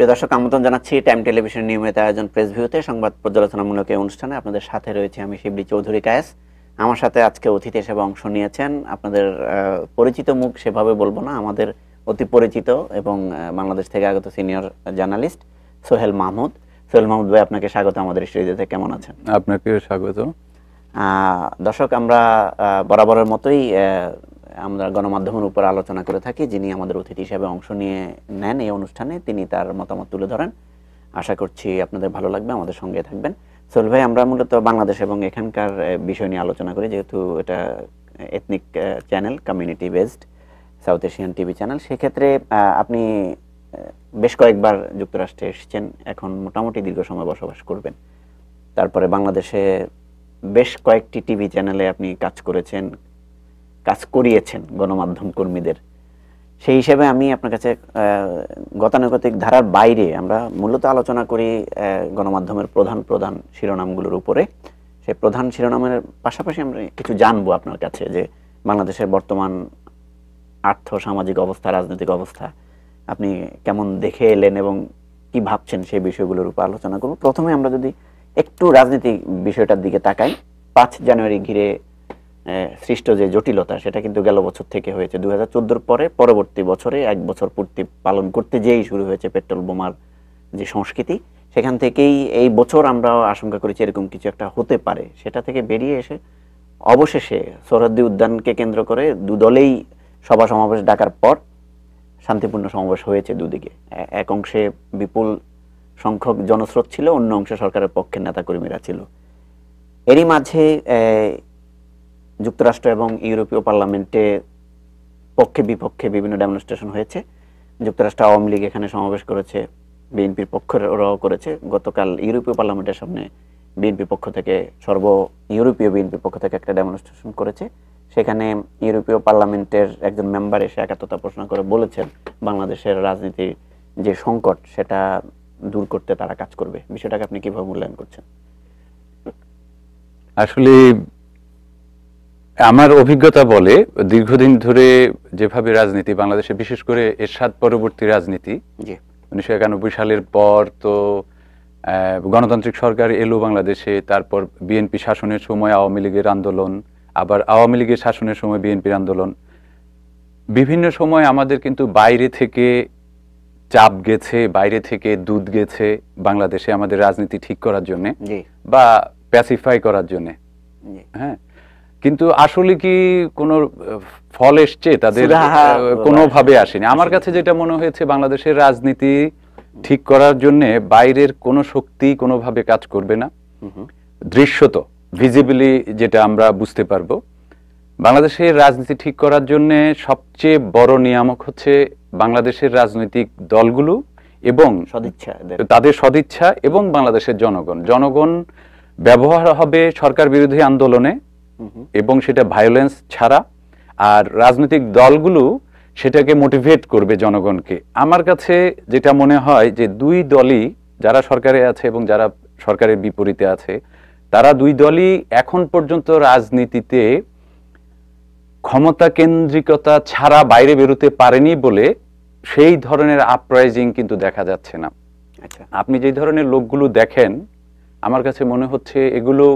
প্রিয় দর্শক, আমন্ত্রণ জানাচ্ছি টাইম টেলিভিশনের নিয়মিত আয়োজন প্রেস ভিউতে সংবাদ পর্যালোচনামূলক এই অনুষ্ঠানে। আপনাদের সাথে রয়েছে আমি শিবলি চৌধুরী কায়েস। আমার সাথে আজকে অতিথি হিসেবে অংশ নিয়েছেন আপনাদের পরিচিত মুখ সেভাবে বলবো না, আমাদের অতি পরিচিত এবং বাংলাদেশ থেকে আগত সিনিয়র জার্নালিস্ট সোহেল মাহমুদ। সোহেল মাহমুদ ভাই, আপনাকে স্বাগত আমাদের স্টুডিওতে। কেমন আছেন? আপনাকে স্বাগত। দর্শক, আমরা বরাবরের মতোই আমরা গণমাধ্যমের উপর আলোচনা করে থাকি। যিনি আমাদের অতিথি হিসেবে অংশ নিয়ে নেন এই অনুষ্ঠানে, তিনি তার মতামত তুলে ধরেন। আশা করছি আপনাদের ভালো লাগবে, আমাদের সঙ্গে থাকবেন। সোহেল ভাই, আমরা মূলত বাংলাদেশ এবং এখানকার বিষয় নিয়ে আলোচনা করি, যেহেতু এটা ethnic channel, community based south Asian TV channel. সেক্ষেত্রে আপনি বেশ কয়েকবার যুক্তরাষ্ট্রে এসেছেন, এখন মোটামুটি দীর্ঘ সময় বসবাস করবেন। তারপরে বাংলাদেশে বেশ কয়েকটি টিভি চ্যানেলে আপনি কাজ করিয়েছেন গণমাধ্যম কর্মীদের। সেই হিসেবে আমি আপনার কাছে গতানুগতিক ধারার বাইরে আমরা মূলত আলোচনা করি গণমাধ্যমের প্রধান শিরোনামগুলোর উপরে। সেই প্রধান শিরোনামের পাশাপাশি আমরা কিছু জানবো আপনার কাছে যে বাংলাদেশের বর্তমান আর্থ সামাজিক অবস্থা, রাজনৈতিক অবস্থা আপনি কেমন দেখে এলেন এবং কি ভাবছেন, সেই বিষয়গুলোর উপর আলোচনা করব। প্রথমে আমরা যদি একটু রাজনীতিক বিষয়টার দিকে তাকাই, 5 জানুয়ারি ঘিরে সৃষ্ট যে জটিলতা, সেটা কিন্তু গেল বছর থেকে হয়েছে। 2014 পরে পরবর্তী বছরে 1 বছর পূর্তি পালন করতে যেই শুরু হয়েছে পেট্রোল বোমার যে সংস্কৃতি, সেখান থেকেই এই বছর আমরা আশঙ্কা করেছি এরকম কিছু একটা হতে পারে। সেটা থেকে বেরিয়ে এসে অবশেষে সোহরাওয়ার্দী উদ্যানকে কেন্দ্র করে দুদলেই সভা সমাবেশ ডাকার পর শান্তিপূর্ণ সমাবেশ হয়েছে দুদিকে। এক অংশে বিপুল সংখ্যক জনস্রোত ছিল, অন্য অংশে সরকারের পক্ষের নেতাকর্মীরা ছিল। এরই মাঝে যুক্তরাষ্ট্র এবং ইউরোপীয় পার্লামেন্টে পক্ষে বিপক্ষে বিভিন্ন ডেমনস্ট্রেশন হয়েছে। যুক্তরাষ্ট্র আওয়ামী লীগ এখানে সমাবেশ করেছে, বিএনপির পক্ষেরাও করেছে। গতকাল ইউরোপীয় পার্লামেন্টের সামনে বিএনপির পক্ষ থেকে ইউরোপীয় বিএনপির পক্ষ থেকে একটা ডেমনস্ট্রেশন করেছে। সেখানে ইউরোপীয় পার্লামেন্টের একজন মেম্বার এসে একাত্মতা প্রশ্ন করে বলেছেন বাংলাদেশের রাজনীতির যে সংকট, সেটা দূর করতে তারা কাজ করবে। বিষয়টাকে আপনি কিভাবে মূল্যায়ন করছেন? আসলে আমার অভিজ্ঞতা বলে, দীর্ঘদিন ধরে যেভাবে রাজনীতি বাংলাদেশে, বিশেষ করে এরশাদ পরবর্তী রাজনীতি, 1991 সালের পর তো গণতান্ত্রিক সরকার এলো বাংলাদেশে, তারপর বিএনপি শাসনের সময় আওয়ামী লীগের আন্দোলন, আবার আওয়ামী লীগের শাসনের সময় বিএনপির আন্দোলন, বিভিন্ন সময় আমাদের কিন্তু বাইরে থেকে চাপ গেছে, বাইরে থেকে দুধ গেছে বাংলাদেশে আমাদের রাজনীতি ঠিক করার জন্য বা প্যাসিফাই করার জন্য। হ্যাঁ, কিন্তু আসলে কি কোনো ফল এসছে? তাদের কোনোভাবে আসেনি। আমার কাছে যেটা মনে হয়েছে, বাংলাদেশের রাজনীতি ঠিক করার জন্য বাইরের কোনো শক্তি কোনোভাবে কাজ করবে না। দৃশ্যত ভিজিবলি যেটা আমরা বুঝতে পারবো, বাংলাদেশের রাজনীতি ঠিক করার জন্য সবচেয়ে বড় নিয়ামক হচ্ছে বাংলাদেশের রাজনৈতিক দলগুলো এবং তাদের সদিচ্ছা এবং বাংলাদেশের জনগণ ব্যবহার হবে সরকার বিরোধী আন্দোলনে, এবং সেটা ভায়োলেন্স ছাড়া। আর রাজনৈতিক দলগুলো সেটাকে মোটিভেট করবে জনগণকে। আমার কাছে যেটা মনে হয় যে দুই দলই, যারা সরকারে আছে এবং যারা সরকারের বিপরীতে আছে, তারা দুই দলই এখন পর্যন্ত রাজনীতিতে ক্ষমতা কেন্দ্রিকতা ছাড়া বাইরে বেরোতে পারেনি বলে সেই ধরনের আপরাইজিং কিন্তু দেখা যাচ্ছে না। আপনি যে ধরনের লোকগুলো দেখেন, আমার কাছে মনে হচ্ছে এগুলো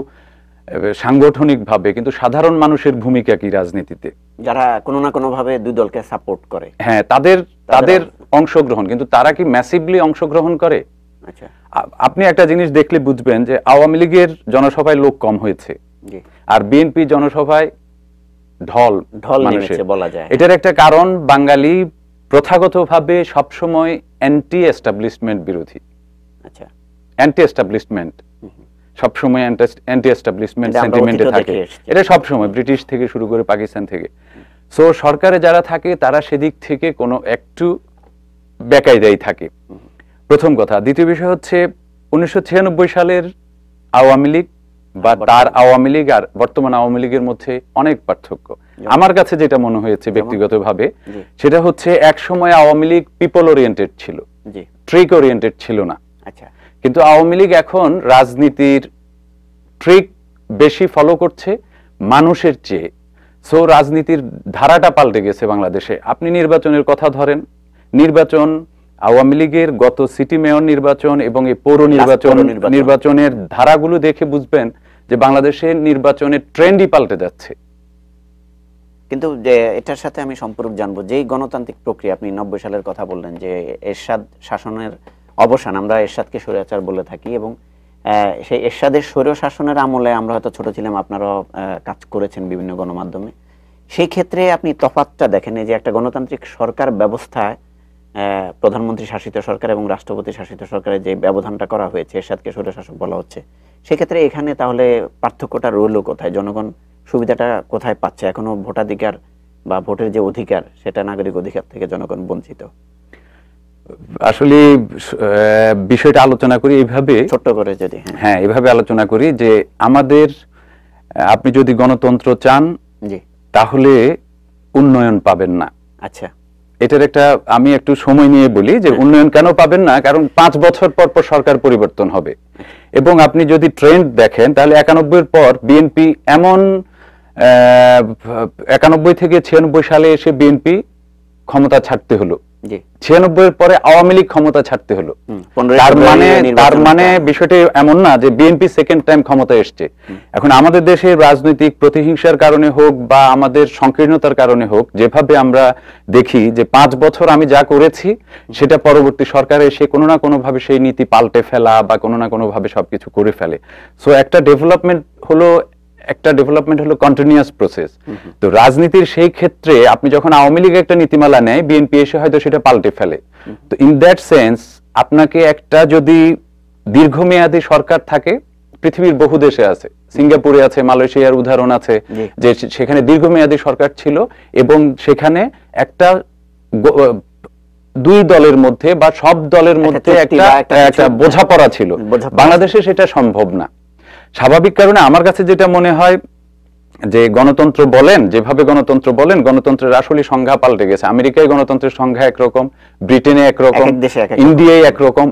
সাংগঠনিক ভাবে, কিন্তু সাধারণ মানুষের ভূমিকা কি রাজনীতিতে, যারা কোনো না কোনো ভাবে দুই দলকে সাপোর্ট করে, হ্যাঁ, তাদের অংশগ্রহণ, কিন্তু তারা কি ম্যাসিভলি অংশগ্রহণ করে? আপনি একটা জিনিস দেখলে বুঝবেন যে আওয়ামী লীগের জনসভায় লোক কম হয়েছে, আর বিএনপি জনসভায় ঢল মানুষের বলা যায়। এটার একটা কারণ, বাঙালি প্রথাগতভাবে সবসময় অ্যান্টি এস্টাবলিশমেন্ট বিরোধী। আচ্ছা, অ্যান্টি এস্টাবলিশমেন্ট সবসময় অ্যান্টি এস্টাবলিশমেন্ট সেন্টিমেন্টে থাকে। এটা সবসময় ব্রিটিশ থেকে শুরু করে পাকিস্তান থেকে। সো সরকারে যারা থাকে তারা সেদিক থেকে কোনো একটু বেকায়দাই থাকে, প্রথম কথা। দ্বিতীয় বিষয় হচ্ছে 1996 সালের আওয়ামী লীগ বা তার আওয়ামী লীগ আর বর্তমান আওয়ামী লীগের মধ্যে অনেক পার্থক্য। আমার কাছে যেটা মনে হয়েছে ব্যক্তিগতভাবে, সেটা হচ্ছে এক সময় আওয়ামী লীগ পিপল ওরিয়েন্টেড ছিল, ট্রিক ওরিয়েন্টেড ছিল না। কিন্তু আওয়ামী লীগ এখন রাজনীতির ট্রিক বেশি ফলো করছে মানুষের চেয়ে। সো রাজনীতির ধারাটা পাল্টে গেছে বাংলাদেশে। আপনি নির্বাচনের কথা ধরেন, নির্বাচন আওয়ামী লীগের গত সিটি মেয়র নির্বাচন এবং এই পৌর নির্বাচনের ধারাগুলো দেখে বুঝবেন যে বাংলাদেশের নির্বাচনের ট্রেন্ডই পাল্টে যাচ্ছে। কিন্তু যে এটার সাথে আমি সম্পর্ক জানবো, যেই গণতান্ত্রিক প্রক্রিয়া আপনি 90 সালের কথা বললেন, যে এরশাদ শাসনের অবসান, আমরা এরশাদকে স্বৈরাচার বলে থাকি, এবং সেই এরশাদের স্বৈর শাসনের আমলে আমরা হয়তো ছোট ছিলাম, আপনারাও কাজ করেছেন বিভিন্ন গণমাধ্যমে, সেই ক্ষেত্রে আপনি তফাৎটা দেখেন যে একটা গণতান্ত্রিক সরকার ব্যবস্থায় প্রধানমন্ত্রী শাসিত সরকার এবং রাষ্ট্রপতি শাসিত সরকারের যে ব্যবধানটা করা হয়েছে, এরশাদকে স্বৈরশাসক বলা হচ্ছে, সেক্ষেত্রে এখানে তাহলে পার্থক্যটা রইল কোথায়? জনগণ সুবিধাটা কোথায় পাচ্ছে? এখনো ভোটাধিকার বা ভোটের যে অধিকার, সেটা নাগরিক অধিকার থেকে জনগণ বঞ্চিত। আসলে বিষয়টা আলোচনা করি এইভাবে, ছোট্ট করে যদি। হ্যাঁ, এভাবে আলোচনা করি যে আমাদের, আপনি যদি গণতন্ত্র চান তাহলে উন্নয়ন পাবেন না। আচ্ছা, এটার একটা আমি একটু সময় নিয়ে বলি যে উন্নয়ন কেন পাবেন না, কারণ 5 বছর পর পর সরকার পরিবর্তন হবে, এবং আপনি যদি ট্রেন্ড দেখেন তাহলে 91 পর বিএনপি এমন 91 থেকে 96 সালে এসে বিএনপি ক্ষমতা ছাড়তে হলো, 96 পরে আওয়ামী লীগ ক্ষমতা ছাড়তে হলো। তার মানে বিষয়টা এমন না যে বিএনপি সেকেন্ড টাইম ক্ষমতা এসছে। এখন আমাদের দেশের রাজনৈতিক প্রতিহিংসার কারণে হোক বা আমাদের সংকীর্ণতার কারণে হোক, যেভাবে আমরা দেখি যে 5 বছর আমি যা করেছি সেটা পরবর্তী সরকার এসে কোনো না কোনো ভাবে সেই নীতি পাল্টে ফেলা বা কোনো না কোনো ভাবে সবকিছু করে ফেলে। সো একটা ডেভেলপমেন্ট হলো কন্টিনিউয়াস প্রসেস। তো রাজনীতির সেই ক্ষেত্রে আপনি যখন আওয়ামী লীগ একটা নীতিমালা নেয়, বিএনপি এসে হয়তো সেটা পাল্টে ফেলে। তো ইন দ্যাট সেন্স আপনাকে একটা যদি দীর্ঘমেয়াদী সরকার থাকে, পৃথিবীর বহু দেশে আছে, সিঙ্গাপুরে আছে, মালয়েশিয়ার উদাহরণ আছে, যে সেখানে দীর্ঘমেয়াদী সরকার ছিল এবং সেখানে একটা 2 দলের মধ্যে বা সব দলের মধ্যে একটা বোঝাপড়া ছিল। বাংলাদেশে সেটা সম্ভব না, স্বাভাবিক কারণে। আমার কাছে যেটা মনে হয় যে গণতন্ত্র বলেন, যেভাবে গণতন্ত্র বলেন, গণতন্ত্রের আসলে সংজ্ঞা পাল্টে গেছে। আমেরিকায় গণতন্ত্রের সংজ্ঞা একরকম, ব্রিটেনে একরকম, ইন্ডিয়ায় একরকম।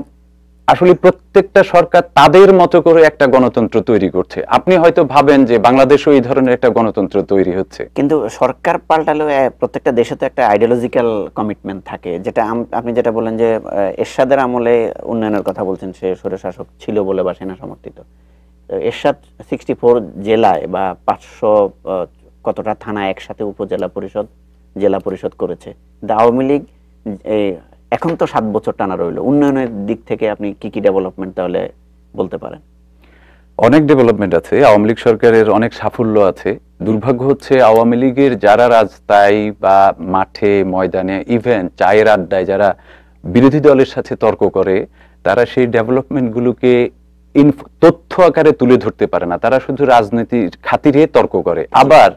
আসলে প্রত্যেকটা সরকার তাদের মতো করে একটা গণতন্ত্র তৈরি করছে। আপনি হয়তো ভাবেন যে বাংলাদেশও এই ধরনের একটা গণতন্ত্র তৈরি হচ্ছে, কিন্তু সরকার পাল্টালেও প্রত্যেকটা দেশে তো একটা আইডিওলজিক্যাল কমিটমেন্ট থাকে, যেটা আপনি যেটা বলেন যে এরশাদের আমলে উন্নয়নের কথা বলছেন, সে স্বৈরশাসক ছিল বলে বা সেনা সমর্থিত। এরশাদ 64 জেলায় বা 500 কতটা থানা একসাথে উপজেলা পরিষদ, জেলা পরিষদ করেছে। আওয়ামী লীগ এখন তো 7 বছর টানা রইল, উন্নয়নের দিক থেকে আপনি কি কি ডেভেলপমেন্ট তাহলে বলতে পারেন? অনেক ডেভেলপমেন্ট আছে, আওয়ামী লীগ সরকারের অনেক সাফল্য আছে। দুর্ভাগ্য হচ্ছে আওয়ামী লীগের যারা রাস্তায় বা মাঠে ময়দানে, ইভেন চায়ের আড্ডায় যারা বিরোধী দলের সাথে তর্ক করে, তারা সেই ডেভেলপমেন্টগুলোকে তথ্য আকারে তুলে ধরতে পারে না, তারা শুধু রাজনীতির খাতিরে তর্ক করে। আবার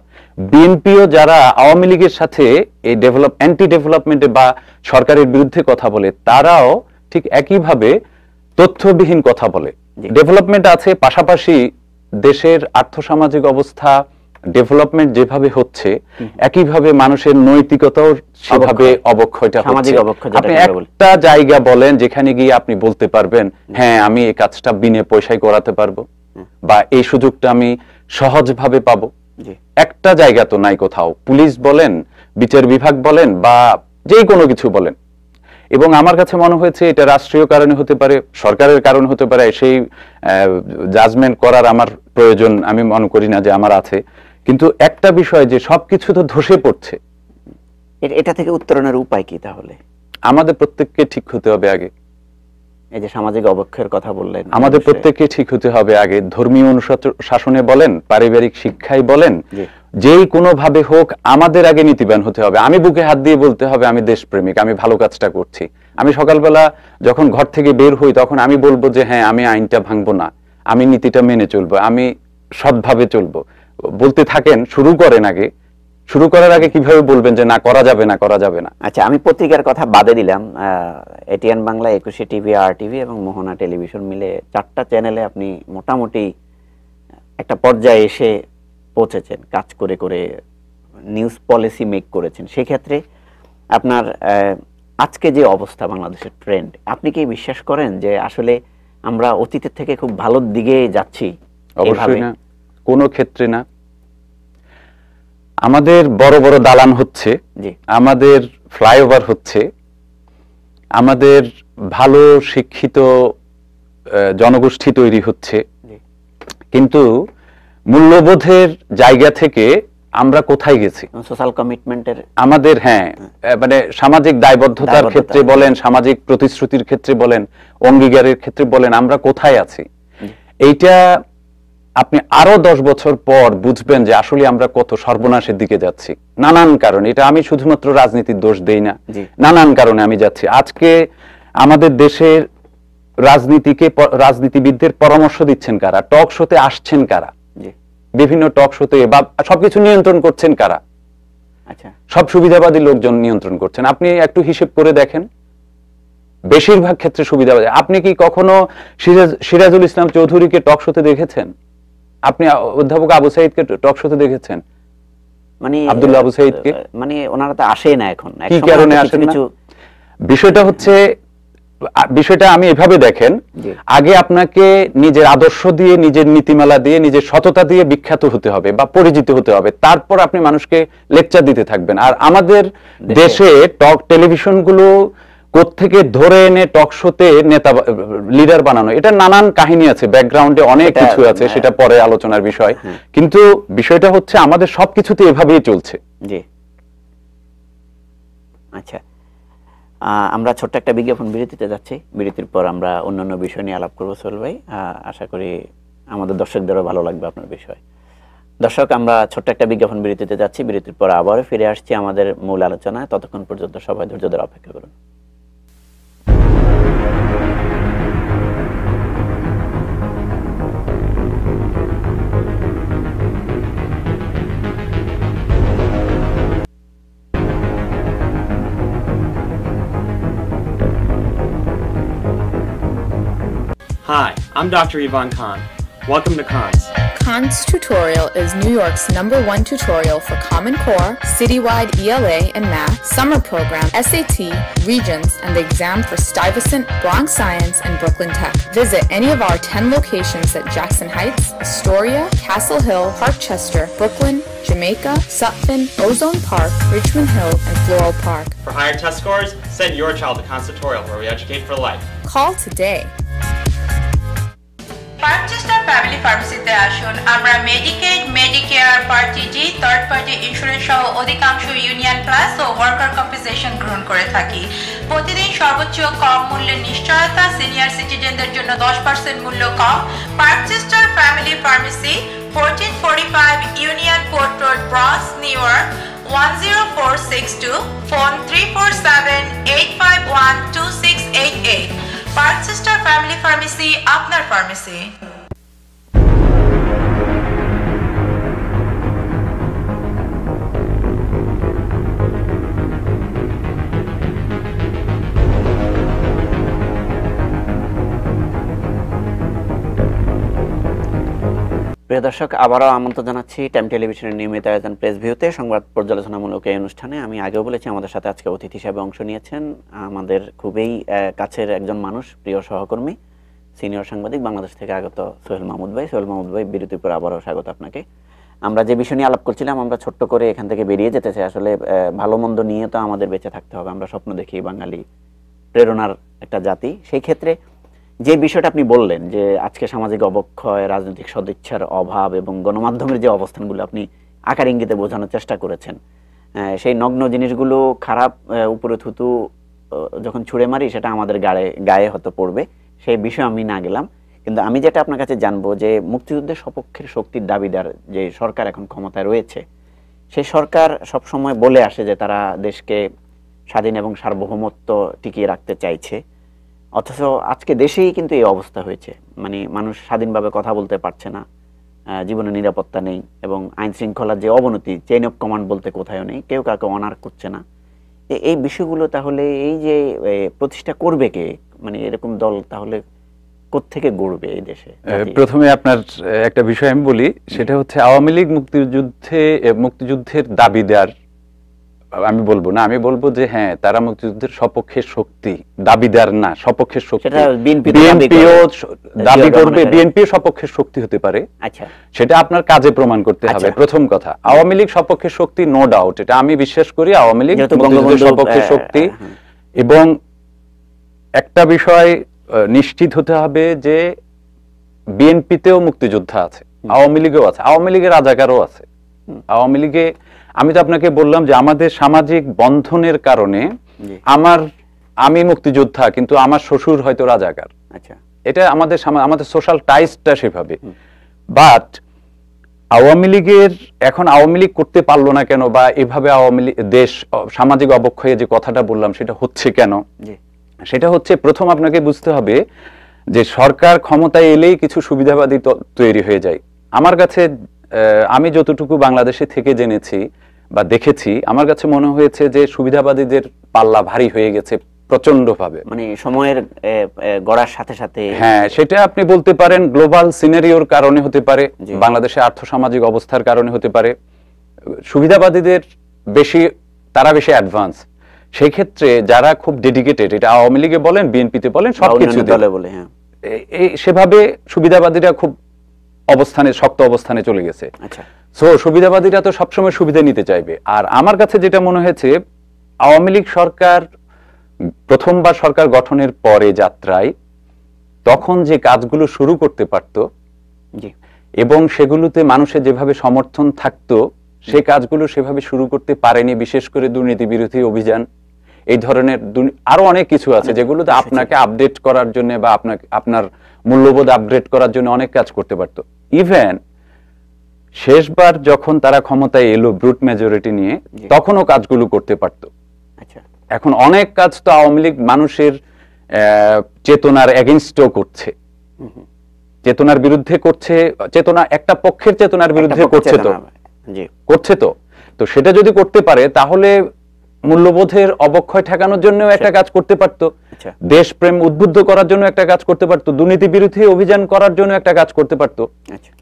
বিএনপিও যারা আওয়ামী লীগের সাথে এই অ্যান্টি ডেভেলপমেন্টে বা সরকারের বিরুদ্ধে কথা বলে, তারাও ঠিক একইভাবে তথ্যবিহীন কথা বলে। ডেভেলপমেন্ট আছে, পাশাপাশি দেশের আর্থসামাজিক অবস্থা ডেভেলপমেন্ট যেভাবে হচ্ছে, একইভাবে মানুষের নৈতিকতাও সেভাবে অবক্ষয়টা হচ্ছে। আপনি একটা জায়গা বলেন যেখানে গিয়ে আপনি বলতে পারবেন হ্যাঁ আমি এই কাজটা বিনা পয়সায় করাতে পারবো বা এই সুযোগটা আমি সহজভাবে পাবো, একটা জায়গা তো নাই কোথাও। পুলিশ বলেন, বিচার বিভাগ বলেন বা যে কোনো কিছু বলেন। এবং আমার কাছে মনে হয়েছে এটা রাষ্ট্রীয় কারণে হতে পারে, সরকারের কারণে হতে পারে, সেই জাজমেন্ট করার আমার প্রয়োজন আমি মনে করি না যে আমার আছে। কিন্তু একটা বিষয় যে সবকিছু তো ধসে পড়ছে, এটা থেকে উত্তরণের উপায় কি তাহলে? আমাদের প্রত্যেককে ঠিক হতে হবে আগে। এই যে সামাজিক অবক্ষয়ের কথা বললেন, আমাদের প্রত্যেককে ঠিক হতে হবে আগে। ধর্মীয় অনুশাসনে বলেন, পারিবারিক শিক্ষায় বলেন, যেই কোনো ভাবে হোক আমাদের আগে নীতিবান হতে হবে। আমি বুকে হাত দিয়ে বলতে হবে আমি দেশপ্রেমিক, আমি ভালো কাজটা করছি। আমি সকালবেলা যখন ঘর থেকে বের হই তখন আমি বলবো যে হ্যাঁ আমি আইনটা ভাঙবো না, আমি নীতিটা মেনে চলবো, আমি সৎভাবে চলবো। বলতে থাকেন, শুরু করেন আগে। শুরু করার আগে কিভাবে বলবেন যে না করা যাবে না, করা যাবে না? আচ্ছা, আমি পত্রিকার কথা বাদে দিলাম, এটিএন বাংলা, 21 টিভি, আর টিভি এবং মোহনা টেলিভিশন মিলে 4টা চ্যানেলে আপনি মোটামুটি একটা পর্যায়ে এসে পৌঁছেছেন, কাজ করে করে নিউজ পলিসি মেক করেছেন। সেক্ষেত্রে আপনার আজকে যে অবস্থা, বাংলাদেশের ট্রেন্ড, আপনি কি বিশ্বাস করেন যে আসলে আমরা অতীতের থেকে খুব ভালোর দিকে যাচ্ছি? অবশ্যই না, কোনো ক্ষেত্রে না। আমাদের বড় বড় দালান হচ্ছে, আমাদের ফ্লাইওভার হচ্ছে, আমাদের ভালো শিক্ষিত জনগোষ্ঠী তৈরি হচ্ছে, কিন্তু মূল্যবোধের জায়গা থেকে আমরা কোথায় গেছি? সোশ্যাল কমিটমেন্টের আমাদের মানে সামাজিক দায়বদ্ধতার ক্ষেত্রে বলেন, সামাজিক প্রতিশ্রুতির ক্ষেত্রে বলেন, অঙ্গীকারের ক্ষেত্রে বলেন, আমরা কোথায় আছি? এইটা আপনি আরো 10 বছর পর বুঝবেন যে আসলে আমরা কত সর্বনাশের দিকে যাচ্ছি। নানান কারণ, এটা আমি শুধুমাত্র রাজনীতির দোষ দেই না, নানান কারণে আমি যাচ্ছি। আজকে আমাদের দেশের রাজনীতিবিদদের পরামর্শ দিচ্ছেন কারা? টক শোতে আসছেন কারা? বিভিন্ন টক শোতে বা সবকিছু নিয়ন্ত্রণ করছেন কারা? আচ্ছা, সব সুবিধাবাদী লোকজন নিয়ন্ত্রণ করছেন। আপনি একটু হিসেব করে দেখেন, বেশিরভাগ ক্ষেত্রে সুবিধাবাদী। আপনি কি কখনো সিরাজুল ইসলাম চৌধুরীকে টক শোতে দেখেছেন? আপনি অধ্যাপক আবু সাইদকে টক শোতে দেখেছেন? মানে আব্দুল্লাহ আবু সাইদকে? মানে ওনারা তো আসে না এখন। কি কারণে আসেন না? বিষয়টা আমি এভাবে দেখেন, আগে আপনাকে নিজের আদর্শ দিয়ে, নিজের নীতিমালা দিয়ে, নিজের সততা দিয়ে বিখ্যাত হতে হবে বা পরিচিত হতে হবে, তারপর আপনি মানুষকে লেকচার দিতে থাকবেন। আর আমাদের দেশে টক টেলিভিশনগুলো কোত্থেকে ধরে এনে টক শোতে নেতা লিডার বানানো, এটা নানান কাহিনী আছে, ব্যাকগ্রাউন্ডে অনেক কিছু আছে, সেটা পরে আলোচনার বিষয়। কিন্তু বিষয়টা হচ্ছে আমাদের সবকিছুতে এভাবেই চলছে। জি, আচ্ছা, আমরা ছোট্ট একটা বিজ্ঞাপন বিরতিতে যাচ্ছি। বিরতির পর আমরা অন্যান্য বিষয় নিয়ে আলাপ করবো সোহেল ভাই। আশা করি আমাদের দর্শকদেরও ভালো লাগবে আপনার বিষয়। দর্শক, আমরা ছোট্ট একটা বিজ্ঞাপন বিরতিতে যাচ্ছি। বিরতির পর আবারও ফিরে আসছি আমাদের মূল আলোচনায়। ততক্ষণ পর্যন্ত সবাই ধৈর্য ধরে অপেক্ষা করুন। Hi, I'm Dr. Yvonne Khan. Welcome to Khan's. Khan's Tutorial is New York's #1 tutorial for Common Core, Citywide ELA and Math, Summer Program, SAT, Regents, and the exam for Stuyvesant, Bronx Science, and Brooklyn Tech. Visit any of our 10 locations at Jackson Heights, Astoria, Castle Hill, Parkchester, Brooklyn, Jamaica, Sutphin, Ozone Park, Richmond Hill, and Floral Park. For higher test scores, send your child to Khan's Tutorial, where we educate for life. Call today. Parkchester family ফার্মেসিতে আসুন। আমরা Medicaid, Medicare, party D, third party insurance সহ অধিকাংশ union plus ও worker compensation গ্রহণ করে থাকি। প্রতিদিন সর্বোচ্চ কম মূল্যের নিশ্চয়তা, সিনিয়র সিটিজেনদের জন্য 10% মূল্য কম। Parkchester family pharmacy, 1445 Unionport road, Bronx, New York 10462, phone 347-851-2688। Parkchester family pharmacy, আপনার ফার্মেসি। প্রিয় দর্শক, আবারও আমন্ত্রণ জানাচ্ছি টাইম টেলিভিশনের নিয়মিত আয়োজন প্রেস ভিউতে সংবাদ পর্যালোচনামূলক এই অনুষ্ঠানে। আমি আগেও বলেছি, আমাদের সাথে আজকে অতিথি হিসেবে অংশ নিয়েছেন আমাদের খুবই কাছের একজন মানুষ, প্রিয় সহকর্মী, সিনিয়র সাংবাদিক, বাংলাদেশ থেকে আগত সোহেল মাহমুদ ভাই। সোহেল মাহমুদ ভাই, বিরতির পর আবারও স্বাগত আপনাকে। আমরা যে বিষয় নিয়ে আলাপ করছিলাম, আমরা ছোট্ট করে এখান থেকে বেরিয়ে যেতে চাই। আসলে ভালো মন্দ নিয়ে তো আমাদের বেঁচে থাকতে হবে। আমরা স্বপ্ন দেখি, বাঙালি প্রেরণার একটা জাতি। সেই ক্ষেত্রে যে বিষয়টা আপনি বললেন যে আজকে সামাজিক অবক্ষয়, রাজনৈতিক সদিচ্ছার অভাব এবং গণমাধ্যমের যে অবস্থানগুলো আপনি আকার ইঙ্গিতে বোঝানোর চেষ্টা করেছেন, সেই নগ্ন জিনিসগুলো খারাপ, উপরে থুতু যখন ছুঁড়ে মারি সেটা আমাদের গায়ে হয়তো পড়বে, সেই বিষয়ে আমি না গেলাম। কিন্তু আমি যেটা আপনার কাছে জানবো যে মুক্তিযুদ্ধের সপক্ষের শক্তির দাবিদার যে সরকার এখন ক্ষমতায় রয়েছে, সেই সরকার সবসময় বলে আসে যে তারা দেশকে স্বাধীন এবং সার্বভৌমত্ব টিকিয়ে রাখতে চাইছে। অথচ আজকে দেশেই কিন্তু এই অবস্থা হয়েছে। মানে মানুষ স্বাধীনভাবে কথা বলতে পারছে না, জীবনের নিরাপত্তা নেই এবং আইন শৃঙ্খলার যে অবনতি, চেইন অফ কমান্ড বলতে কোথাও নেই, কেউ কাউকে অনার করছে না। এই বিষয়গুলো তাহলে এই যে প্রতিষ্ঠা করবে কে? মানে এরকম দল তাহলে কোত্থেকে গড়বে এই দেশে? প্রথমে আপনার একটা বিষয় আমি বলি, সেটা হচ্ছে আওয়ামী লীগ মুক্তিযুদ্ধের দাবিদার আমি বলবো না, আমি বলবো যে হ্যাঁ, তারা মুক্তিযুদ্ধের সপক্ষের শক্তি, দাবিদার না, সপক্ষের শক্তি। বিএনপিও দাবি করবে, বিএনপিও সপক্ষের শক্তি হতে পারে। আচ্ছা, সেটা আপনার কাজে প্রমাণ করতে হবে। প্রথম কথা, আওয়ামী লীগ সপক্ষের শক্তি, নো ডাউট, এটা আমি বিশ্বাস করি। আওয়ামী লীগ মুক্তিযুদ্ধের সপক্ষের শক্তি এবং একটা বিষয় নিশ্চিত হতে হবে যে বিএনপিতেও মুক্তিযোদ্ধা আছে, আওয়ামী লীগেও আছে, আওয়ামী লীগের রাজাকারও আছে। আওয়ামী লীগে আমি তো আপনাকে বললাম যে আমাদের সামাজিক বন্ধনের কারণে আমি মুক্তিযোদ্ধা কিন্তু আমার শ্বশুর হয়তো রাজাকার। আচ্ছা, এটা আমাদের সোশ্যাল টাইসটা সেভাবে। বাট আওয়ামী লীগের এখন আওয়ামী লীগ করতে পারলো না কেন, বা এভাবে আওয়ামী লীগ দেশ সামাজিক অবক্ষয়ে যে কথাটা বললাম সেটা হচ্ছে কেন, সেটা হচ্ছে প্রথম আপনাকে বুঝতে হবে যে সরকার ক্ষমতায় এলেই কিছু সুবিধাবাদী তৈরি হয়ে যায়। আমার কাছে আমি যতটুকু বাংলাদেশে থেকে জেনেছি বা দেখেছি, আমার কাছে মনে হয়েছে যে সুবিধাবাদীদের পাল্লা ভারী হয়ে গেছে প্রচন্ড ভাবে, মানে সময়ের গড়ার সাথে সাথে। হ্যাঁ, সেটা আপনি বলতে পারেন গ্লোবাল সিনারিওর কারণে হতে পারে, বাংলাদেশের আর্থসামাজিক অবস্থার কারণে হতে পারে। সুবিধাবাদীদের তারা বেশি অ্যাডভান্স। সেই ক্ষেত্রে যারা খুব ডেডিকেটেড, এটা আওয়ামী লীগে বলেন, বিএনপিতে বলেন, সবকিছু দলে বলে, হ্যাঁ, সেভাবে সুবিধাবাদীরা খুব শক্ত অবস্থানে চলে গেছে। আচ্ছা, সো সুবিধাবাদীরা তো সবসময় সুবিধা নিতে চাইবে। আর আমার কাছে যেটা মনে হয়েছে, আওয়ামী লীগ সরকার প্রথমবার সরকার গঠনের পরে যাত্রায় তখন যে কাজগুলো শুরু করতে পারত এবং সেগুলোতে মানুষের যেভাবে সমর্থন থাকতো, সেই কাজগুলো সেভাবে শুরু করতে পারেনি। বিশেষ করে দুর্নীতি বিরোধী অভিযান, এই ধরনের আরো অনেক কিছু আছে যেগুলোতে আপনাকে আপডেট করার জন্য বা আপনার মূল্যবোধ আপগ্রেড করার জন্য অনেক কাজ করতে পারত। ইভেন শেষবার যখন তারা ক্ষমতায় এলো ব্রুট মেজরিটি নিয়ে, তখনও কাজগুলো করতে পারত। এখন অনেক কাজ তো আওয়ামী লীগ মানুষের চেতনার এগেইনস্টও করছে, চেতনার বিরুদ্ধে করছে, চেতনা একটা পক্ষের চেতনার বিরুদ্ধে করছে তো সেটা যদি করতে পারে তাহলে মূল্যবোধের অবক্ষয় ঠেকানোর জন্য একটা কাজ করতে পারতো, দেশপ্রেম উদ্বুদ্ধ করার জন্য একটা কাজ করতে পারতো, দুর্নীতি বিরোধী অভিযান করার জন্য একটা কাজ করতে পারতো।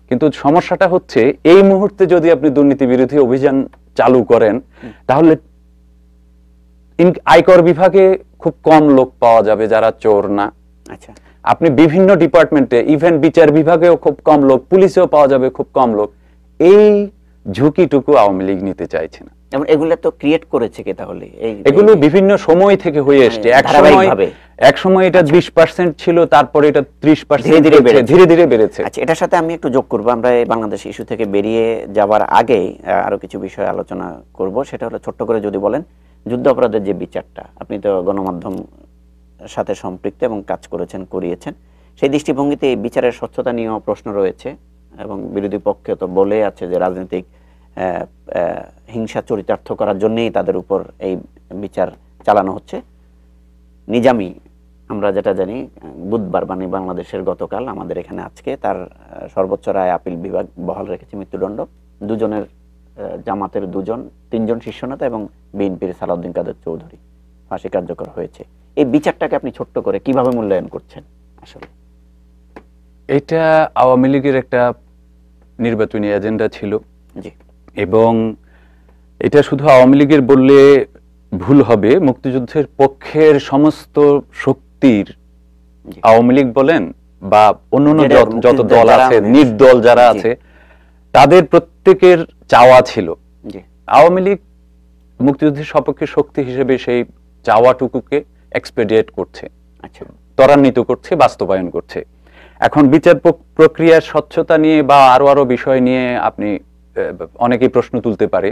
কিন্তু সমস্যাটা হচ্ছে এই মুহূর্তে যদি আপনি দুর্নীতি বিরোধী অভিযান চালু করেন তাহলে আয়কর বিভাগে খুব কম লোক পাওয়া যাবে যারা চোর না। আচ্ছা, আপনি বিভিন্ন ডিপার্টমেন্টে, ইভেন বিচার বিভাগেও খুব কম লোক, পুলিশেও পাওয়া যাবে খুব কম লোক। এই ঝুঁকিটুকু আওয়ামী লীগ নিতে চাইছে না। এগুলো তো ক্রিয়েট করেছে কে তাহলে? এগুলো বিভিন্ন সময় থেকে হয়ে এসছে। এক সময় এটা 20% ছিল, তারপরে এটা 30% ধীরে ধীরে বেড়েছে। আচ্ছা, এটার সাথে আমি একটু যোগ করব, আমরা এই বাংলাদেশ ইস্যু থেকে বেরিয়ে যাওয়ার আগে আরো কিছু বিষয় আলোচনা করব। সেটা হলো ছোট্ট করে যদি বলেন, যুদ্ধ অপরাধের যে বিচারটা, আপনি তো গণমাধ্যম সাথে সম্পৃক্ত এবং কাজ করেছেন, করিয়েছেন, সেই দৃষ্টিভঙ্গিতে এই বিচারের স্বচ্ছতা নিয়েও প্রশ্ন রয়েছে এবং বিরোধী পক্ষে তো বলে আছে যে রাজনৈতিক হিংসা চরিতার্থ করার জন্যই তাদের উপর এই বিচার চালানো হচ্ছে। নিজামী, আমরা যেটা জানি, বুধবার মানে বাংলাদেশের গতকাল, আমাদের এখানে আজকে তার সর্বোচ্চ রায় আপিল বিভাগ বহাল রেখেছে মৃত্যুদণ্ড। দুজনের, জামাতের দুজন, 3জন শীর্ষ নেতা এবং বিএনপির সালাউদ্দিন কাদের চৌধুরী ফাঁসি কার্যকর হয়েছে। এই বিচারটাকে আপনি ছোট্ট করে কিভাবে মূল্যায়ন করছেন? আসলে এটা আওয়ামী লীগের একটা নির্বাচনী এজেন্ডা ছিল, জি, এবং এটা শুধু আওয়ামী লীগের বললে ভুল হবে। মুক্তিযুদ্ধের পক্ষের সমস্ত শক্তির, আওয়ামী লীগ বলেন বা অন্যান্য যত দল আছে, নির্দল যারা আছে, তাদের প্রত্যেকের চাওয়া ছিল আওয়ামী লীগ মুক্তিযুদ্ধের সপক্ষে শক্তি হিসেবে সেই চাওয়াটুকুকে এক্সপেডিয়েট করছে, ত্বরান্বিত করছে, বাস্তবায়ন করছে। এখন বিচার প্রক্রিয়ার স্বচ্ছতা নিয়ে বা আরো বিষয় নিয়ে আপনি অনেকেই প্রশ্ন তুলতে পারে।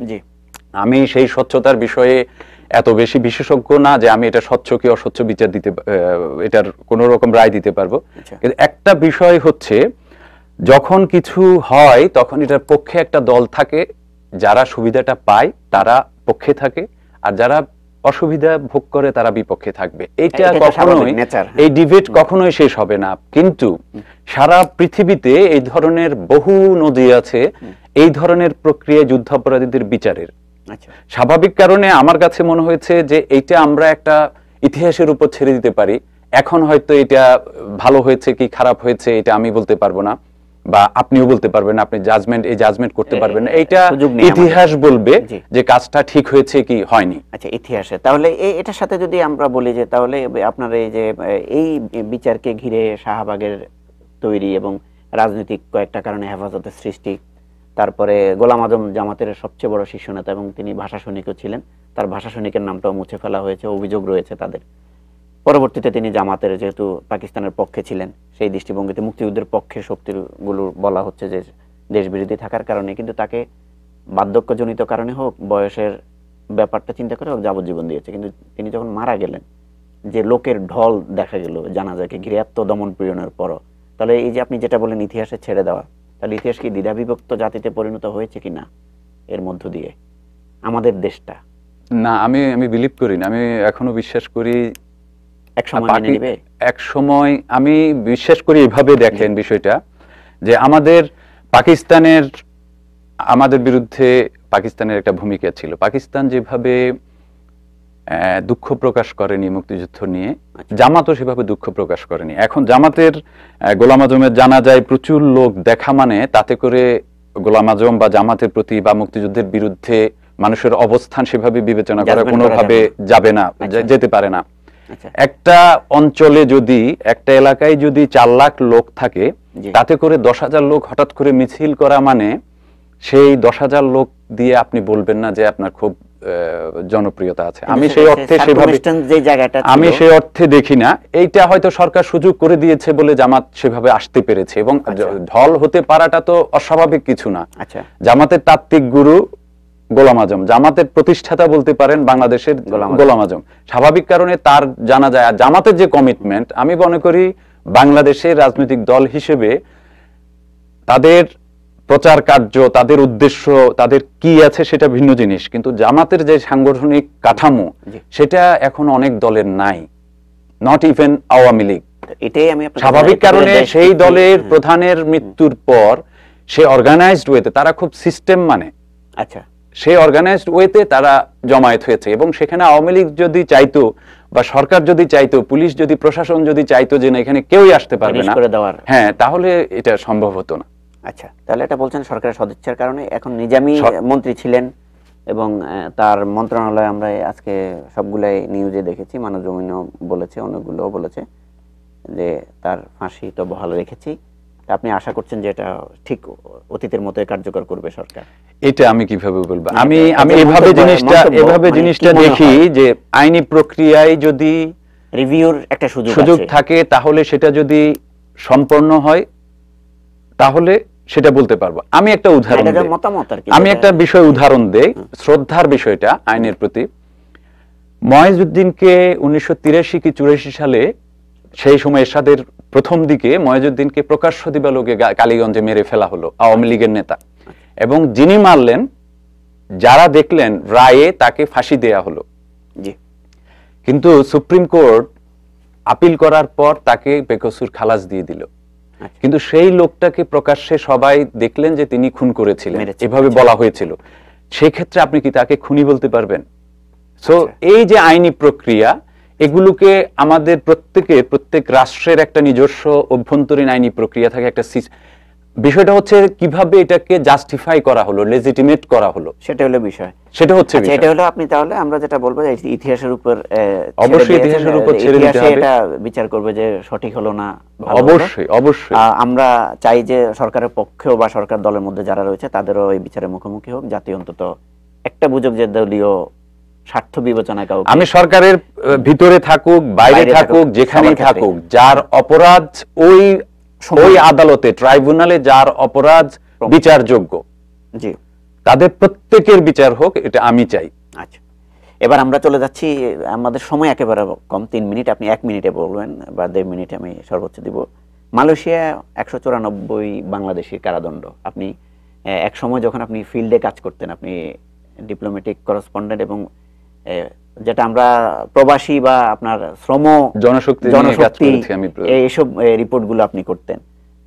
আমি সেই স্বচ্ছতার বিষয়ে এত বেশি বিশেষজ্ঞ না যে আমি এটা স্বচ্ছ কি অস্বচ্ছ বিচার এটার কোন রকম রায় দিতে পারবো। কিন্তু একটা বিষয় হচ্ছে, যখন কিছু হয় তখন এটার পক্ষে একটা দল থাকে, যারা সুবিধাটা পায় তারা পক্ষে থাকে, আর যারা অসুবিধা ভোগ করে তারা বিপক্ষে থাকবে। এইটা কখনোই, এই ডিবেট কখনোই শেষ হবে না। কিন্তু সারা পৃথিবীতে এই ধরনের বহু নদী আছে এই ধরনের প্রক্রিয়ায় যুদ্ধাপরাধীদের বিচারের। স্বাভাবিক কারণে আমার কাছে মনে হয়েছে যে এইটা আমরা একটা ইতিহাসের উপর ছেড়ে দিতে পারি। এখন হয়তো এটা ভালো হয়েছে কি খারাপ হয়েছে এটা আমি বলতে পারবো না, বা আপনিও বলতে পারবেন না, আপনি জাজমেন্ট করতে পারবেন না। এইটা ইতিহাস বলবে যে কাজটা ঠিক হয়েছে কি হয়নি। আচ্ছা, ইতিহাসে তাহলে এটার সাথে যদি আমরা বলি যে তাহলে আপনার এই যে এই বিচারকে ঘিরে শাহবাগের তৈরি এবং রাজনৈতিক কয়েকটা কারণে হেফাজতের সৃষ্টি, তারপরে গোলাম আজম জামাতের সবচেয়ে বড় শীর্ষ নেতা এবং তিনি ভাষা সৈনিকও ছিলেন, তার ভাষা সৈনিকের নামটাও মুছে ফেলা হয়েছে, অভিযোগ রয়েছে তাদের। পরবর্তীতে তিনি জামাতের, যেহেতু পাকিস্তানের পক্ষে ছিলেন, সেই দৃষ্টিভঙ্গিতে মুক্তিযুদ্ধের পক্ষের শক্তিগুলো বলা হচ্ছে যে দেশবিরোধী থাকার কারণে, কিন্তু তাকে বার্ধক্যজনিত কারণে হোক, বয়সের ব্যাপারটা চিন্তা করে হোক, যাবজ্জীবন দিয়েছে। কিন্তু তিনি যখন মারা গেলেন, যে লোকের ঢল দেখা গেল জানাজাকে ঘিরে এত দমন পীড়নের পরও, তাহলে এই যে আপনি যেটা বলেন ইতিহাসে ছেড়ে দেওয়া, তাহলে ইতিহাস কি দ্বিধাবিভক্ত জাতিতে পরিণত হয়েছে কিনা এর মধ্য দিয়ে আমাদের দেশটা? না, আমি বিলিভ করি না। আমি এখনো বিশ্বাস করি এক সময় মেনে নেবে। এক সময় আমি বিশ্বাস করি এভাবে দেখেন বিষয়টা, যে আমাদের বিরুদ্ধে পাকিস্তানের একটা ভূমিকা ছিল। পাকিস্তান যেভাবে দুঃখ প্রকাশ করেনি মুক্তিযুদ্ধ নিয়ে, জামাতও সেভাবে দুঃখ প্রকাশ করেনি। এখন জামাতের গোলাম আজমের জানা যায় প্রচুর লোক দেখা মানে তাতে করে গোলাম আজম বা জামাতের প্রতি বা মুক্তিযুদ্ধের বিরুদ্ধে মানুষের অবস্থান সেভাবে বিবেচনা করা কোনোভাবে যাবে না, যেতে পারে না। একটা অঞ্চলে যদি, একটা এলাকায় যদি 4 লাখ লোক থাকে, তাতে করে 10,000 লোক হঠাৎ করে মিছিল করা মানে সেই 10,000 লোক দিয়ে আপনি বলবেন না যে আপনার খুব জনপ্রিয়তা আছে। আমি সেই অর্থে দেখি না। এইটা হয়তো সরকার সুযোগ করে দিয়েছে বলে জামাত সেভাবে আসতে পেরেছে, এবং ঢল হতে পারাটা তো অস্বাভাবিক কিছু না। জামাতের তাত্ত্বিক গুরু গোলাম আজম, জামাতের প্রতিষ্ঠাতা বলতে পারেন বাংলাদেশের গোলাম আজম। স্বাভাবিক কারণে তার জানা যায়। আর জামাতের যে কমিটমেন্ট, আমি মনে করি বাংলাদেশের রাজনৈতিক দল হিসেবে তাদের প্রচার কার্য, তাদের উদ্দেশ্য, তাদের কি আছে সেটা ভিন্ন জিনিস, কিন্তু জামাতের যে সাংগঠনিক কাঠামো সেটা এখন অনেক দলের নাই, নট ইভেন আওয়ামী লীগ। এটাই আমি স্বাভাবিক কারণে সেই দলের প্রধানের মৃত্যুর পর সে অর্গানাইজড ওয়েতে, তারা খুব সিস্টেম মানে, আচ্ছা, সেই অর্গানাইজড ওয়েতে তারা জমায়েত হয়েছে, এবং সেখানে আওয়ামী লীগ যদি চাইতো বা সরকার যদি চাইতো, পুলিশ যদি, প্রশাসন যদি চাইতো যে না এখানে কেউই আসতে পারবে না, হ্যাঁ, তাহলে এটা সম্ভব হতো না। আচ্ছা, তাহলে এটা বলছেন সরকারের সদিচ্ছার কারণে। এখন নিজামী মন্ত্রী ছিলেন এবং তার মন্ত্রণালয় আমরা আজকে সবগুলাই নিউজে দেখেছি, মানবজমিনও বলেছে, অনেকগুলোও বলেছে যে তার ফাঁসি তো বহাল রেখেছি। আপনি আশা করছেন যে এটা ঠিক অতীতের মতো কার্যকর করবে সরকার? এটা আমি কিভাবে বলবো, আমি এভাবে জিনিসটা দেখি যে আইনি প্রক্রিয়ায় যদি রিভিউর একটা সুযোগ থাকে, তাহলে সেটা যদি সম্পন্ন হয় তাহলে সেটা বলতে পারবো। আমি একটা উদাহরণ দিই, আমি একটা বিষয় উদাহরণ দেই, শ্রদ্ধার বিষয়টা আইনের প্রতি। ময়েজউদ্দিনকে 1983 কি 84 সালে, সেই সময় এরশাদের প্রথম দিকে ময়েজউদ্দিনকে প্রকাশ্য দিবালোকে কালীগঞ্জে মেরে ফেলা হলো আওয়ামী লীগের নেতা, এবং যিনি মারলেন, যারা দেখলেন রায়ে তাকে ফাঁসি দেয়া হলো। কিন্তু সুপ্রিম কোর্ট আপিল করার পর তাকে বেকসুর খালাস দিয়ে দিল। কিন্তু সেই লোকটাকে প্রকাশ্যে সবাই দেখলেন যে তিনি খুন করেছিলেন, এভাবে বলা হয়েছিল। সেই ক্ষেত্রে আপনি কি তাকে খুনি বলতে পারবেন? সো এই যে আইনি প্রক্রিয়া, এগুলোকে আমাদের প্রত্যেক রাষ্ট্রের একটা নিজস্ব অভ্যন্তরীণ আইনি প্রক্রিয়া থাকে, একটা বিষয়টা হচ্ছে কিভাবে এটাকে জাস্টিফাই করা হলো, লেজিটিমেট করা হলো, সেটা হলো বিষয়। সেটা হচ্ছে এটা হলো আপনি, তাহলে আমরা যেটা বলবো যে ইতিহাসের উপর, অবশ্যই ইতিহাসের উপর ছেড়ে দিতে হবে, এটা বিচার করবে যে সঠিক হলো না। অবশ্যই আমরা চাই যে সরকারের পক্ষেও বা সরকার দলের মধ্যে যারা রয়েছে তাদেরও এই বিচারের মুখোমুখি হোক, জাতি অন্তত একটা বুঝুক যে দলীয় স্বার্থ বিবেচনায় কাউকে, আমি সরকারের ভিতরে থাকুক বাইরে থাকুক যেখানেই থাকুক, যার অপরাধ ওই আদালতে, ট্রাইব্যুনালে যার অপরাধ বিচারযোগ্য, জি, তাদের প্রত্যেকের বিচার হোক, এটা আমি চাই। আচ্ছা, এবার আমরা চলে যাচ্ছি, আমাদের সময় একেবারে কম, 3 মিনিট, আপনি 1 মিনিটে বলবেন বা 1.5 মিনিটে আমি সর্বোচ্চ দিব। মালয়েশিয়া 194 বাংলাদেশির কারাদণ্ড। আপনি এক সময় যখন আপনি ফিল্ডে কাজ করতেন, আপনি ডিপ্লোম্যাটিক করেসপন্ডেন্ট, এবং যেটা আমরা প্রবাসী বা আপনার শ্রম জনশক্তি এইসব রিপোর্টগুলো আপনি করতেন,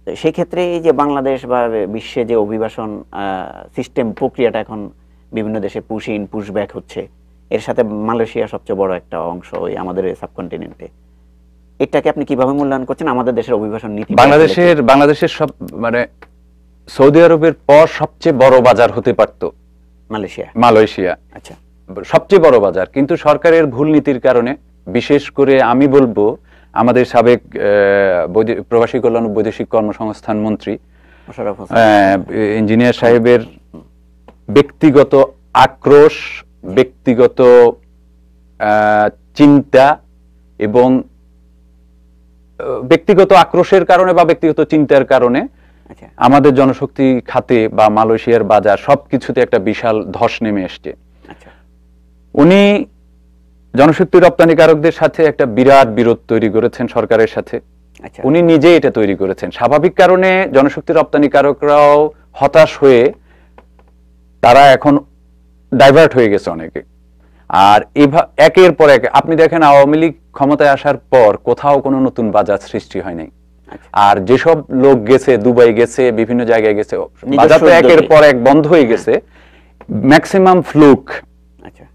সেই ক্ষেত্রে এই যে বাংলাদেশ বা বিশ্বে যে অভিবাসন সিস্টেম প্রক্রিয়াটা এখন বিভিন্ন দেশে পুশ ইন পুশ ব্যাক হচ্ছে, এর সাথে মালয়েশিয়া সবচেয়ে বড় একটা অংশ ওই আমাদের সাবকন্টিনেন্টে, এটাকে আপনি কিভাবে মূল্যায়ন করছেন? আমাদের দেশের অভিবাসন নীতি, বাংলাদেশের সব মানে সৌদি আরবের পর সবচেয়ে বড় বাজার হতে পারতো মালয়েশিয়া। আচ্ছা, সবচেয়ে বড় বাজার, কিন্তু সরকারের ভুল নীতির কারণে, বিশেষ করে আমি বলবো আমাদের সাবেক প্রবাসী কল্যাণ ও বৈদেশিক কর্মসংস্থান মন্ত্রী ইঞ্জিনিয়ার সাহেবের ব্যক্তিগত আক্রোশ, ব্যক্তিগত চিন্তা এবং ব্যক্তিগত আক্রোশের কারণে বা ব্যক্তিগত চিন্তার কারণে আচ্ছা আমাদের জনশক্তি খাতে বা মালয়েশিয়ার বাজার সবকিছুতে একটা বিশাল ধস নেমে এসছে। আচ্ছা উনি জনশক্তি রপ্তানিকারকদের সাথে একটা বিরাট বিরোধ তৈরি করেছেন সরকারের সাথে। আচ্ছা উনি নিজে এটা তৈরি করেছেন। স্বাভাবিক কারণে জনশক্তি রপ্তানিকারকরাও হতাশ হয়ে তারা এখন ডাইভার্ট হয়ে গেছে অনেকে। আর একের পর এক আপনি দেখেন আওয়ামী লীগ ক্ষমতায় আসার পর কোথাও কোনো নতুন বাজার সৃষ্টি হয় নাই। আর যেসব লোক গেছে, দুবাই গেছে, বিভিন্ন জায়গায় গেছে, বাজার তো একের পর এক বন্ধ হয়ে গেছে। ম্যাক্সিমাম ফ্লুক, আচ্ছা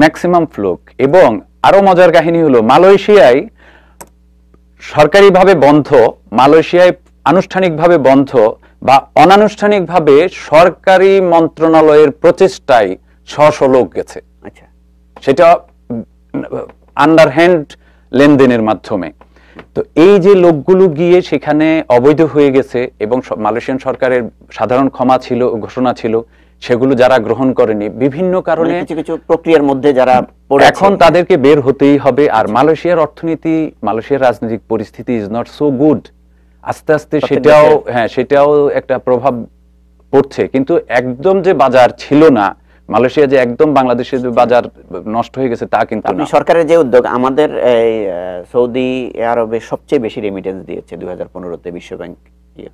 ম্যাক্সিমাম ফ্লুক। এবং আরো মজার কাহিনী হলো মালয়েশিয়ায় সরকারিভাবে বন্ধ, মালয়েশিয়ায় আনুষ্ঠানিকভাবে বন্ধ বা অনানুষ্ঠানিকভাবে সরকারি মন্ত্রণালয়ের প্রচেষ্টায় 600 লোক গেছে। আচ্ছা সেটা আন্ডারহ্যান্ড লেনদেনের মাধ্যমে। তো এই যে লোকগুলো গিয়ে সেখানে অবৈধ হয়ে গেছে এবং মালয়েশিয়ান সরকারের সাধারণ ক্ষমা ছিল, ঘোষণা ছিল, সেগুলো যারা গ্রহণ করেনি বিভিন্ন কারণে কিছু কিছু প্রক্রিয়ার মধ্যে যারা এখন তাদেরকে বের হতেই হবে। আর মালয়েশিয়ার অর্থনীতি, মালয়েশিয়ার রাজনৈতিক পরিস্থিতি ইজ নট সো গুড। আস্তে আস্তে সেটাও একটা প্রভাব পড়ছে। কিন্তু একদম যে বাজার ছিল না, মালয়েশিয়া যে একদম বাংলাদেশের বাজার নষ্ট হয়ে গেছে তা কিন্তু না। সরকারের যে উদ্যোগ, আমাদের সৌদি আরবে সবচেয়ে বেশি রেমিটেন্স দিয়েছে 2015-তে বিশ্বব্যাংক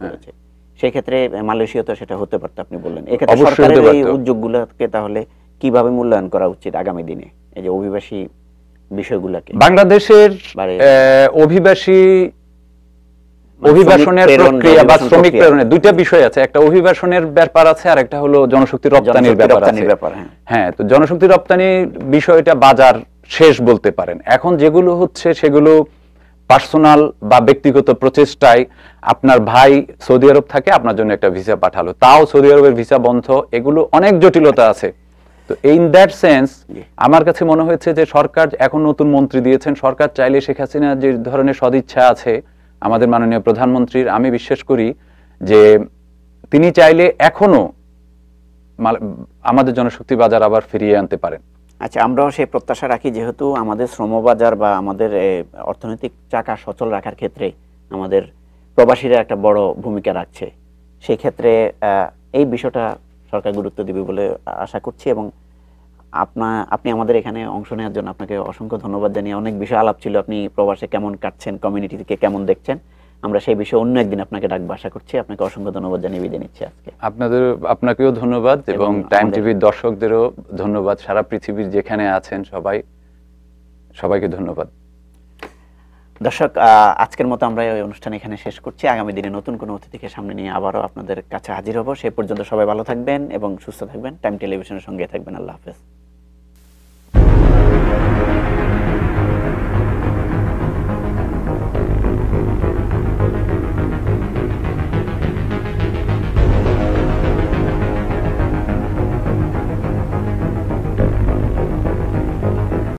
করেছে। সেই ক্ষেত্রে মালয়েশিয়া তো সেটা হতে পারত, আপনি বললেন। এক্ষেত্রে সরকারের এই উদ্যোগগুলোকে তাহলে কিভাবে মূল্যায়ন করা উচিত আগামী দিনে, এই যে অভিবাসী বিষয়গুলোকে? বাংলাদেশের অভিবাসনের প্রক্রিয়া বা শ্রমিক প্রেরণের দুইটা বিষয় আছে। একটা অভিবাসনের ব্যাপার আছে, আর একটা হলো জনশক্তি রপ্তানির ব্যাপার আছে। হ্যাঁ, তো জনশক্তি রপ্তানি বিষয়টা বাজার শেষ বলতে পারেন। এখন যেগুলো হচ্ছে সেগুলো পার্সোনাল বা ব্যক্তিগত প্রচেষ্টায়, আপনার ভাই সৌদি আরব থাকে, আপনার জন্য একটা ভিসা পাঠালো, তাও সৌদি আরবের ভিসা বন্ধ, এগুলো অনেক জটিলতা আছে। তো ইন দ্যাট সেন্স আমার কাছে মনে হয়েছে যে সরকার এখন নতুন মন্ত্রী দিয়েছেন, সরকার চাইলে শেখ হাসিনা যে ধরনের সদিচ্ছা আছে আমাদের মাননীয় প্রধানমন্ত্রীর, আমি বিশ্বাস করি যে তিনি চাইলে এখনো আমাদের জনশক্তি বাজার আবার ফিরিয়ে আনতে পারেন। আচ্ছা, আমরাও সেই প্রত্যাশা রাখি, যেহেতু আমাদের শ্রমবাজার বা আমাদের অর্থনৈতিক চাকা সচল রাখার ক্ষেত্রে আমাদের প্রবাসীরা একটা বড় ভূমিকা রাখছে। সেই ক্ষেত্রে এই বিষয়টা সরকার গুরুত্ব দিবে বলে আশা করছি। এবং আপনি আমাদের এখানে অংশ নেওয়ার জন্য আপনাকে অসংখ্য ধন্যবাদ জানিয়ে। অনেক বিষয় আলাপ ছিল, আপনি প্রবাসে কেমন কাটছেন, কমিউনিটিকে কেমন দেখছেন, আমরা সেই বিষয়ে অন্য একদিন আপনাকে ডাকবো আশা করছি। আপনাকে অসংখ্য ধন্যবাদ জানিয়ে বিদায় নিচ্ছি আজকে। আপনাকেও ধন্যবাদ এবং টাইম টিভির দর্শকদেরও ধন্যবাদ। সারা পৃথিবীর যেখানে আছেন সবাইকে ধন্যবাদ। দর্শক, আজকের মতো আমরা এই অনুষ্ঠান এখানে শেষ করছি। আগামী দিনে নতুন কোনো অতিথিকে সামনে নিয়ে আবারও আপনাদের কাছে হাজির হব। সেই পর্যন্ত সবাই ভালো থাকবেন এবং সুস্থ থাকবেন। টাইম টেলিভিশনের সঙ্গে থাকবেন। আল্লাহ হাফেজ।